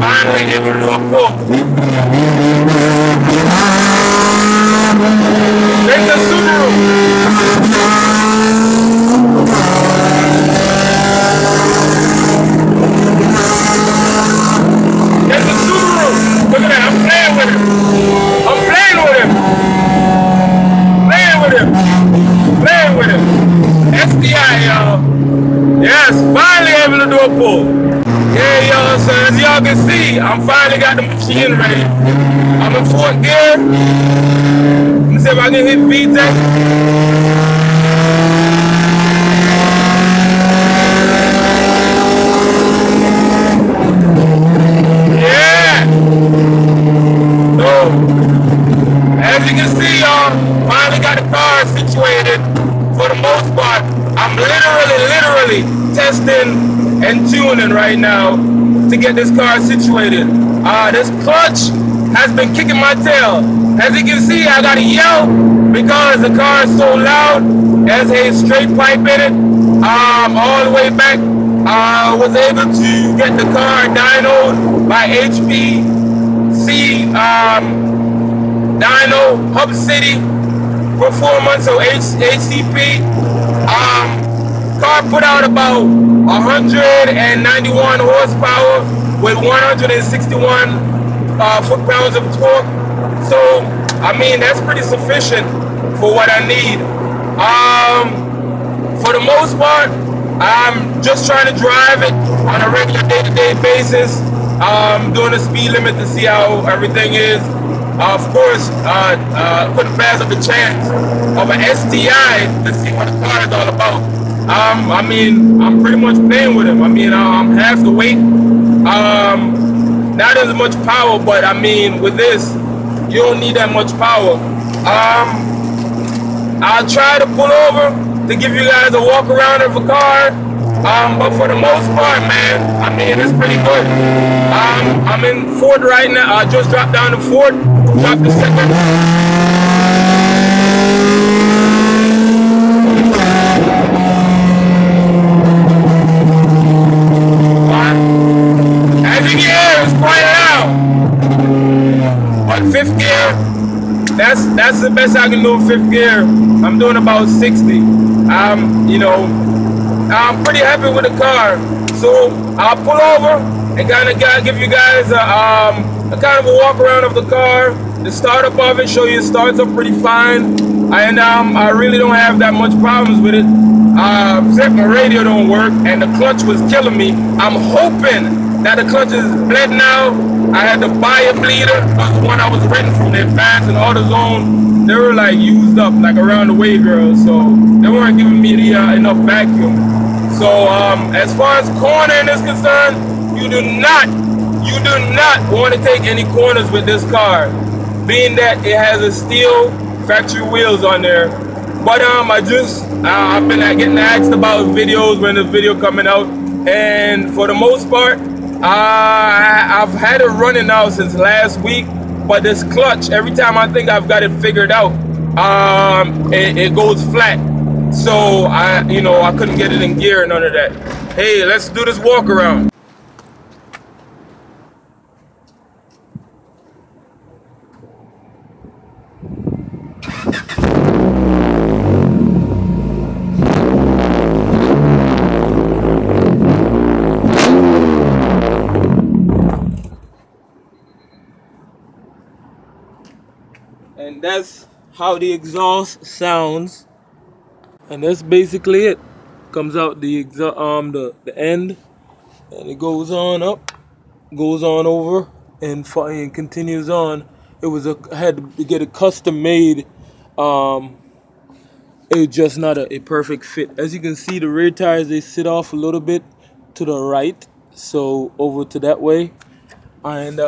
finally able to do a pull. There's a Subaru. There's a Subaru. Look at that. I'm playing with him. I'm playing with him. Playing with him. Playing with him. SDI, y'all. Yes, finally able to do a pull. Yeah, y'all, so as y'all can see, I'm finally got the machine ready. I'm in fourth gear. Let me see if I can hit VTEC. Yeah! So, as you can see, y'all, finally got the car situated. For the most part, I'm literally testing and tuning right now to get this car situated. This clutch has been kicking my tail. As you can see, I gotta yell because the car is so loud. There's a straight pipe in it. All the way back, I was able to get the car dynoed by HPC Dyno Hub City Performance, so HCP. Car put out about 191 horsepower with 161 foot-pounds of torque. So, I mean, that's pretty sufficient for what I need. For the most part, I'm just trying to drive it on a regular day-to-day basis. Doing the speed limit to see how everything is. Of course, couldn't pass up the chance of an STI to see what the car is all about. I mean, I'm pretty much playing with him. I mean, I'm half the weight. Not as much power, but I mean, with this, you don't need that much power. I'll try to pull over to give you guys a walk around of a car. But for the most part, man, I mean, it's pretty good. I'm in Ford right now. I just dropped down to Ford, dropped the second. As you can hear, it's quite loud. On fifth gear, that's the best I can do in fifth gear. I'm doing about 60. You know, I'm pretty happy with the car, so I'll pull over and kind of give you guys a kind of a walk around of the car, the startup of it, show you it starts up pretty fine, and I really don't have that much problems with it, except my radio don't work and the clutch was killing me. I'm hoping that the clutch is bled now. I had to buy a bleeder, the one I was renting from the Advance and AutoZone. They were like used up, like around the way, girl, so they weren't giving me the enough vacuum. So as far as cornering is concerned, you do not want to take any corners with this car, being that it has a steel factory wheels on there. But I've been getting asked about videos when the video coming out, and for the most part, I've had it running now since last week. But this clutch, every time I think I've got it figured out, it goes flat. So I couldn't get it in gear, none of that. Hey, let's do this walk around. And that's how the exhaust sounds. And that's basically it. Comes out the end, and it goes on up, goes on over, and continues on. I had to get a custom made. It was just not a perfect fit. As you can see, the rear tires, they sit off a little bit to the right, so over to that way. And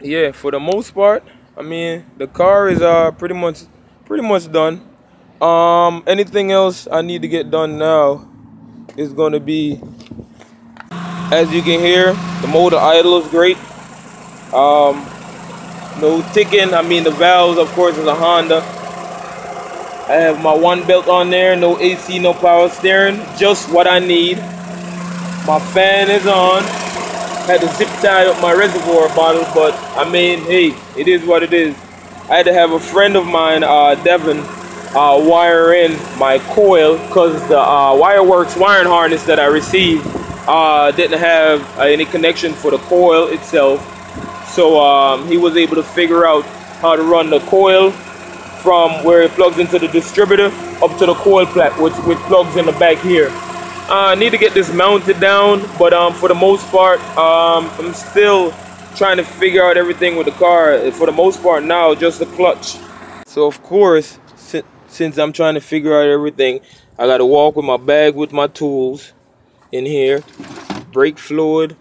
yeah, for the most part, I mean, the car is pretty much done. Anything else I need to get done now is going to be, as you can hear, the motor idle is great. No ticking. I mean, the valves, of course, is a Honda. I have my one belt on there, no AC, no power steering, just what I need. My fan is on. Had to zip tie up my reservoir bottle, but I mean, hey, it is what it is. I had to have a friend of mine, Devin, wire in my coil because the Wireworks wiring harness that I received didn't have any connection for the coil itself. So he was able to figure out how to run the coil from where it plugs into the distributor up to the coil plat, which plugs in the back here. I need to get this mounted down, but for the most part, I'm still trying to figure out everything with the car. For the most part now, just the clutch. So of course, since I'm trying to figure out everything, I gotta walk with my bag with my tools in here, brake fluid,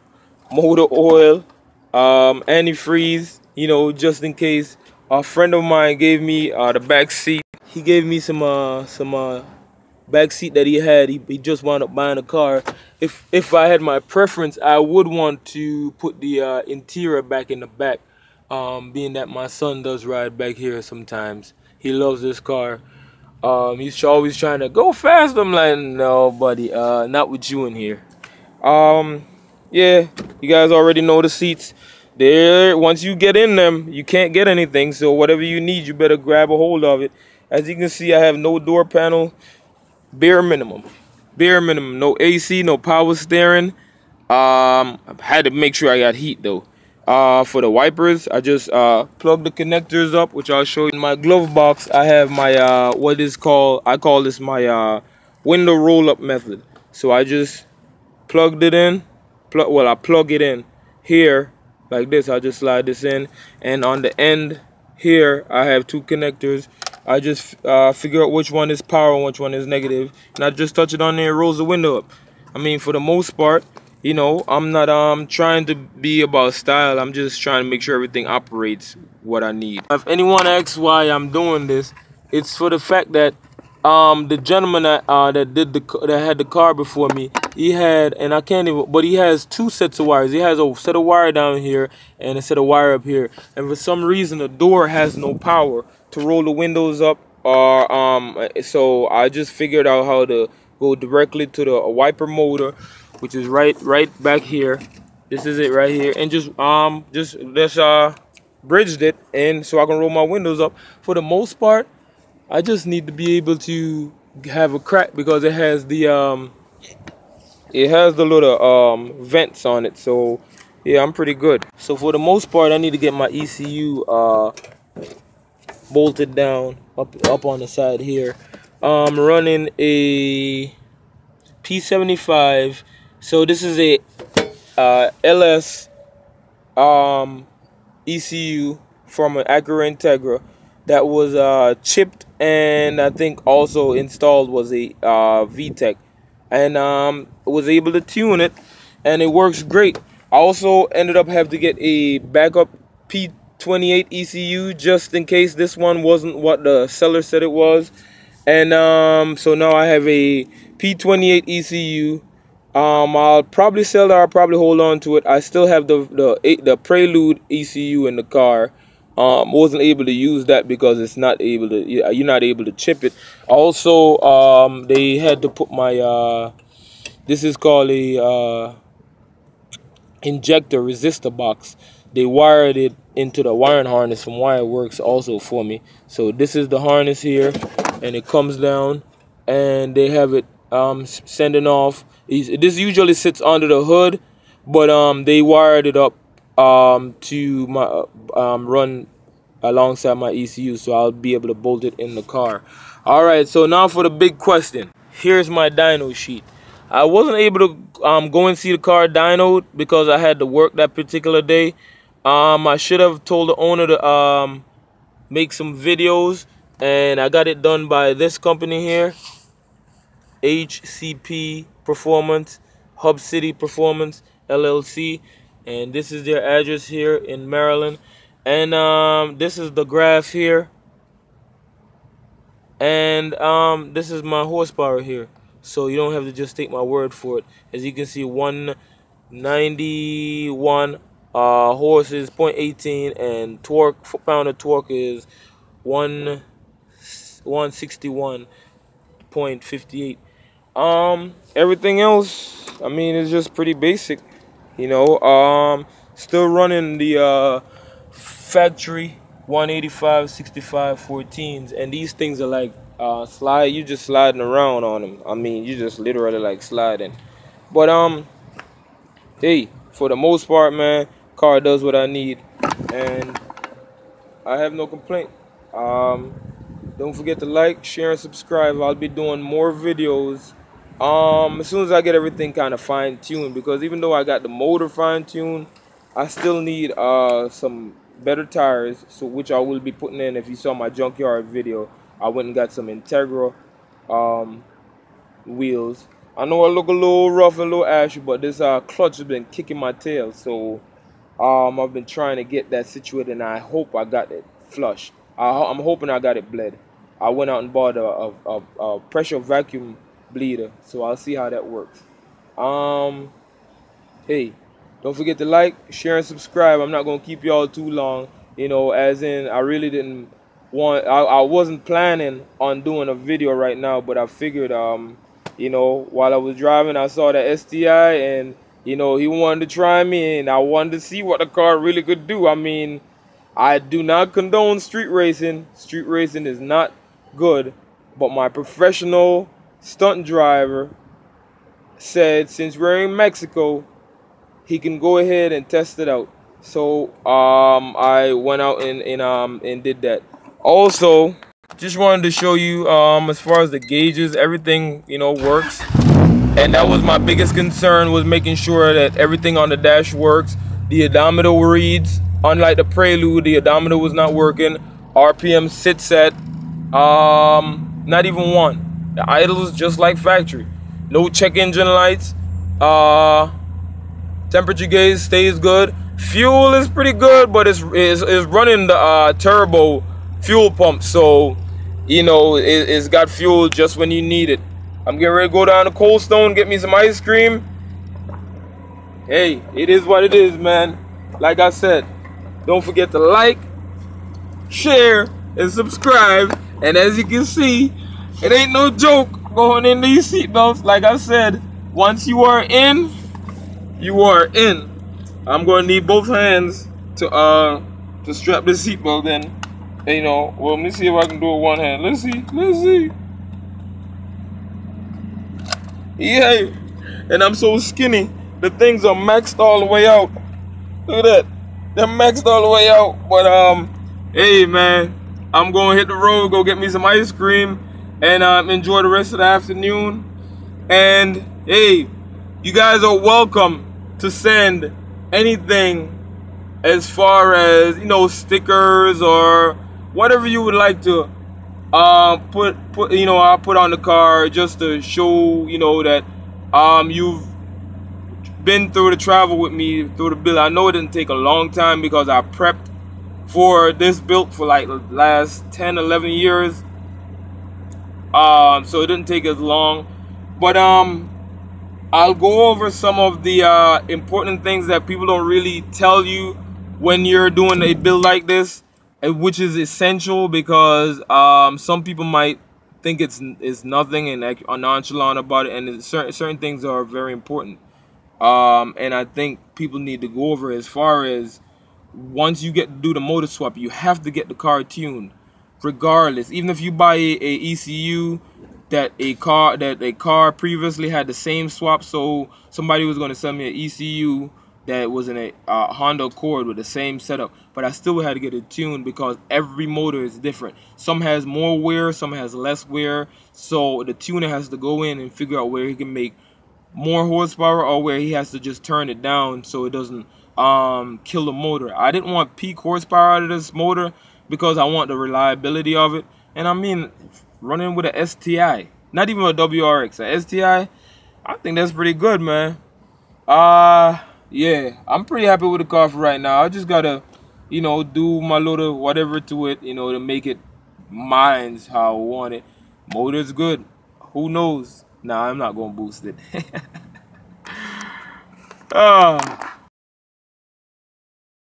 motor oil, antifreeze, you know, just in case. A friend of mine gave me the back seat. He gave me some back seat that he had. He just wound up buying a car. If I had my preference, I would want to put the interior back in the back, being that my son does ride back here sometimes. He loves this car. He's always trying to go fast. I'm like, no, buddy, not with you in here. Yeah, you guys already know the seats. There, once you get in them, you can't get anything. So whatever you need, you better grab a hold of it. As you can see, I have no door panel. Bare minimum. Bare minimum. No AC, no power steering. I had to make sure I got heat though. For the wipers, I just plug the connectors up, which I'll show you. In my glove box, I have my what is called, I call this my window roll up method. So I just plugged it in. I plug it in here like this. I just slide this in, and on the end here I have two connectors. I just figure out which one is power and which one is negative, and I just touch it on there. It rolls the window up. I mean, for the most part, you know, I'm not trying to be about style. I'm just trying to make sure everything operates what I need. If anyone asks why I'm doing this, it's for the fact that the gentleman that had the car before me, he had, and I can't even, but he has two sets of wires. He has a set of wire down here and a set of wire up here, and for some reason the door has no power to roll the windows up, or so I just figured out how to go directly to the wiper motor, which is right back here. This is it right here, and just bridged it, and so I can roll my windows up. For the most part, I just need to be able to have a crack because it has the little vents on it. So yeah, I'm pretty good. So for the most part, I need to get my ECU bolted down up on the side here. I'm running a P75. So this is a LS ECU from an Acura Integra that was chipped, and I think also installed was a VTEC, and was able to tune it, and it works great. I also ended up having to get a backup P28 ECU just in case this one wasn't what the seller said it was, and so now I have a P28 ECU. I'll probably sell that. I'll probably hold on to it. I still have the Prelude ECU in the car. Wasn't able to use that because it's not able to. You're not able to chip it. Also, they had to put my this is called a injector resistor box. They wired it into the wiring harness from Wireworks also for me. So this is the harness here, and it comes down, and they have it sending off. This usually sits under the hood, but they wired it up to my run alongside my ECU, so I'll be able to bolt it in the car. All right, so now for the big question. Here's my dyno sheet. I wasn't able to go and see the car dynoed because I had to work that particular day. I should have told the owner to make some videos, and I got it done by this company here, HCP Performance, Hub City Performance LLC, and this is their address here in Maryland, and this is the graph here, and this is my horsepower here, so you don't have to just take my word for it. As you can see, 191 horses, 0.18, and torque, pound of torque is 161.58. Everything else, I mean, it's just pretty basic. You know, still running the factory 185 65 14s, and these things are like slide. You just sliding around on them. I mean, you just literally like sliding. But hey, for the most part, man, car does what I need, and I have no complaint. Don't forget to like, share, and subscribe. I'll be doing more videos as soon as I get everything kind of fine-tuned, because even though I got the motor fine-tuned, I still need some better tires, so which I will be putting in. If you saw my junkyard video, I went and got some integral wheels. I know I look a little rough and a little ashy, but this clutch has been kicking my tail, so I've been trying to get that situated, and I hope I got it flush. I'm hoping I got it bled. I went out and bought a pressure vacuum bleeder, so I'll see how that works. Hey, don't forget to like, share, and subscribe. I'm not gonna keep y'all too long, you know, as in I really didn't want, I wasn't planning on doing a video right now, but I figured you know, while I was driving, I saw the STI, and you know, he wanted to try me, and I wanted to see what the car really could do. I mean, I do not condone street racing. Street racing is not good, but my professional stunt driver said since we're in Mexico, he can go ahead and test it out. So I went out and did that. Also, just wanted to show you as far as the gauges, everything, you know, works. And that was my biggest concern, was making sure that everything on the dash works. The odometer reads, unlike the Prelude, the odometer was not working. RPM sits at not even 1. The idle is just like factory. No check engine lights. Temperature gauge stays good. Fuel is pretty good, but it's running the turbo fuel pump, so you know it's got fuel just when you need it. I'm getting ready to go down to Cold Stone, get me some ice cream. Hey, it is what it is, man. Like I said, don't forget to like, share, and subscribe. And as you can see, it ain't no joke going in these seatbelts. Like I said, once you are in, you are in. I'm gonna need both hands to strap this seatbelt in. And, you know, well, let me see if I can do it one hand. Let's see. Yeah, and I'm so skinny. The things are maxed all the way out. Look at that. They're maxed all the way out. But hey man, I'm gonna hit the road, go get me some ice cream, and enjoy the rest of the afternoon. And hey, you guys are welcome to send anything as far as, you know, stickers or whatever you would like to put you know, I'll put on the car, just to show, you know, that you've been through the travel with me through the build. I know it didn't take a long time because I prepped for this build for like the last 10-11 years, so it didn't take as long. But I'll go over some of the important things that people don't really tell you when you're doing a build like this, which is essential, because some people might think it's nothing and are nonchalant about it, and certain things are very important. And I think people need to go over, as far as once you get to do the motor swap, you have to get the car tuned, regardless. Even if you buy a ECU that a car previously had the same swap, so somebody was going to sell me an ECU that was in a Honda Accord with the same setup, but I still had to get it tuned because every motor is different. Some has more wear, some has less wear, so the tuner has to go in and figure out where he can make more horsepower or where he has to just turn it down so it doesn't kill the motor. I didn't want peak horsepower out of this motor because I want the reliability of it. And I mean, running with a STI, not even a WRX, a STI, I think that's pretty good, man. Yeah, I'm pretty happy with the car for right now. I just gotta, you know, do my little whatever to it, you know, to make it mine's how I want it. Motor's good. Who knows? Nah, I'm not gonna boost it.